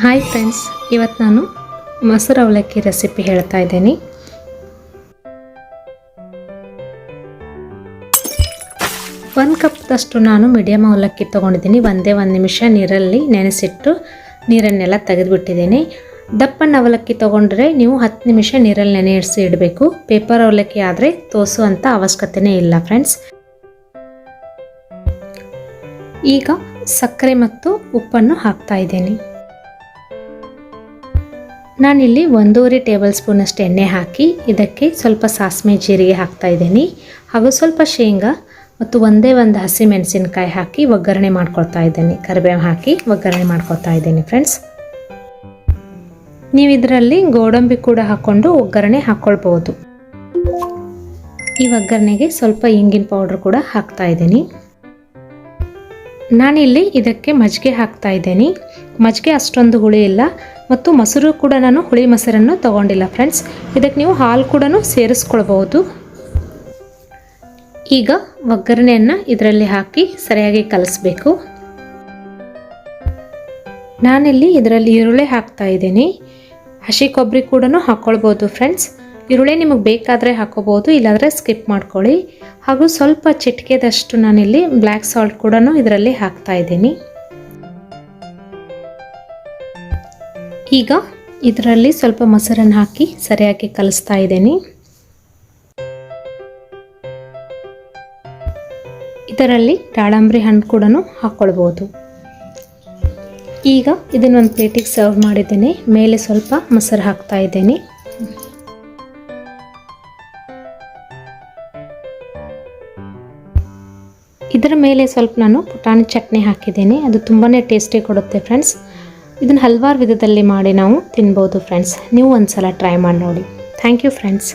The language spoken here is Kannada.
ಹಾಯ್ ಫ್ರೆಂಡ್ಸ್, ಇವತ್ತು ನಾನು ಮೊಸರು ಅವಲಕ್ಕಿ ರೆಸಿಪಿ ಹೇಳ್ತಾ ಇದ್ದೀನಿ. ಒಂದು ಕಪ್ದಷ್ಟು ನಾನು ಮೀಡಿಯಮ್ ಅವಲಕ್ಕಿ ತೊಗೊಂಡಿದ್ದೀನಿ. ಒಂದೇ ನಿಮಿಷ ನೀರಲ್ಲಿ ನೆನೆಸಿಟ್ಟು ನೀರನ್ನೆಲ್ಲ ತೆಗೆದುಬಿಟ್ಟಿದ್ದೀನಿ. ದಪ್ಪನ ಅವಲಕ್ಕಿ ತೊಗೊಂಡ್ರೆ ನೀವು 10 ನಿಮಿಷ ನೀರಲ್ಲಿ ನೆನೆಯಿಸಿ ಇಡಬೇಕು. ಪೇಪರ್ ಅವಲಕ್ಕಿ ಆದರೆ ತೋರಿಸುವಂಥ ಅವಶ್ಯಕತೆಯೇ ಇಲ್ಲ ಫ್ರೆಂಡ್ಸ್. ಈಗ ಸಕ್ಕರೆ ಮತ್ತು ಉಪ್ಪನ್ನು ಹಾಕ್ತಾ ಇದ್ದೀನಿ. ನಾನಿಲ್ಲಿ 1.5 ಟೇಬಲ್ ಸ್ಪೂನಷ್ಟು ಎಣ್ಣೆ ಹಾಕಿ ಇದಕ್ಕೆ ಸ್ವಲ್ಪ ಸಾಸಿವೆ ಜೀರಿಗೆ ಹಾಕ್ತಾ ಇದ್ದೀನಿ. ಹಾಗೂ ಸ್ವಲ್ಪ ಶೇಂಗಾ ಮತ್ತು ಒಂದೇ ಒಂದು ಹಸಿ ಮೆಣಸಿನಕಾಯಿ ಹಾಕಿ ಒಗ್ಗರಣೆ ಮಾಡ್ಕೊಳ್ತಾ ಇದ್ದೀನಿ. ಕರಿಬೇವು ಹಾಕಿ ಒಗ್ಗರಣೆ ಮಾಡ್ಕೊಳ್ತಾ ಇದ್ದೀನಿ ಫ್ರೆಂಡ್ಸ್. ನೀವು ಇದರಲ್ಲಿ ಗೋಡಂಬಿ ಕೂಡ ಹಾಕ್ಕೊಂಡು ಒಗ್ಗರಣೆ ಹಾಕ್ಕೊಳ್ಬೋದು. ಈ ಒಗ್ಗರಣೆಗೆ ಸ್ವಲ್ಪ ಇಂಗಿನ ಪೌಡ್ರ್ ಕೂಡ ಹಾಕ್ತಾ ಇದ್ದೀನಿ. ನಾನಿಲ್ಲಿ ಇದಕ್ಕೆ ಮಜ್ಜಿಗೆ ಹಾಕ್ತಾ ಇದ್ದೀನಿ. ಮಜ್ಜಿಗೆ ಅಷ್ಟೊಂದು ಹುಳಿ ಇಲ್ಲ ಮತ್ತು ಮೊಸರು ಕೂಡ ನಾನು ಹುಳಿ ಮೊಸರನ್ನು ತಗೊಂಡಿಲ್ಲ ಫ್ರೆಂಡ್ಸ್. ಇದಕ್ಕೆ ನೀವು ಹಾಲು ಕೂಡ ಸೇರಿಸ್ಕೊಳ್ಬಹುದು. ಈಗ ಒಗ್ಗರಣೆಯನ್ನು ಇದರಲ್ಲಿ ಹಾಕಿ ಸರಿಯಾಗಿ ಕಲಿಸ್ಬೇಕು. ನಾನಿಲ್ಲಿ ಇದರಲ್ಲಿ ಈರುಳ್ಳಿ ಹಾಕ್ತಾ ಇದ್ದೀನಿ. ಹಸಿ ಕೊಬ್ಬರಿ ಕೂಡ ಹಾಕ್ಕೊಳ್ಬೋದು ಫ್ರೆಂಡ್ಸ್. ಈರುಳ್ಳಿ ನಿಮಗೆ ಬೇಕಾದರೆ ಹಾಕೋಬೋದು, ಇಲ್ಲಾಂದರೆ ಸ್ಕಿಪ್ ಮಾಡ್ಕೊಳ್ಳಿ. ಹಾಗೂ ಸ್ವಲ್ಪ ಚಿಟಿಕೆದಷ್ಟು ನಾನಿಲ್ಲಿ ಬ್ಲ್ಯಾಕ್ ಸಾಲ್ಟ್ ಕೂಡ ಇದರಲ್ಲಿ ಹಾಕ್ತಾ ಇದ್ದೀನಿ. ಈಗ ಇದರಲ್ಲಿ ಸ್ವಲ್ಪ ಮೊಸರನ್ನು ಹಾಕಿ ಸರಿಯಾಗಿ ಕಲಿಸ್ತಾ ಇದ್ದೀನಿ. ಇದರಲ್ಲಿ ದಾಳಂಬ್ರಿ ಹಣ್ಣು ಕೂಡ ಹಾಕ್ಕೊಳ್ಬೋದು. ಈಗ ಇದನ್ನೊಂದು ಪ್ಲೇಟಿಗೆ ಸರ್ವ್ ಮಾಡಿದ್ದೀನಿ. ಮೇಲೆ ಸ್ವಲ್ಪ ಮೊಸರು ಹಾಕ್ತಾ ಇದ್ದೀನಿ. ಇದರ ಮೇಲೆ ಸ್ವಲ್ಪ ನಾನು ಪುಟಾಣಿ ಚಟ್ನಿ ಹಾಕಿದ್ದೀನಿ. ಅದು ತುಂಬಾ ಟೇಸ್ಟಿ ಕೊಡುತ್ತೆ ಫ್ರೆಂಡ್ಸ್. ಇದನ್ನು ಹಲವಾರು ವಿಧದಲ್ಲಿ ಮಾಡಿ ನಾವು ತಿನ್ಬೋದು ಫ್ರೆಂಡ್ಸ್. ನೀವು ಒಂದ್ಸಲ ಟ್ರೈ ಮಾಡಿ ನೋಡಿ. Thank you friends.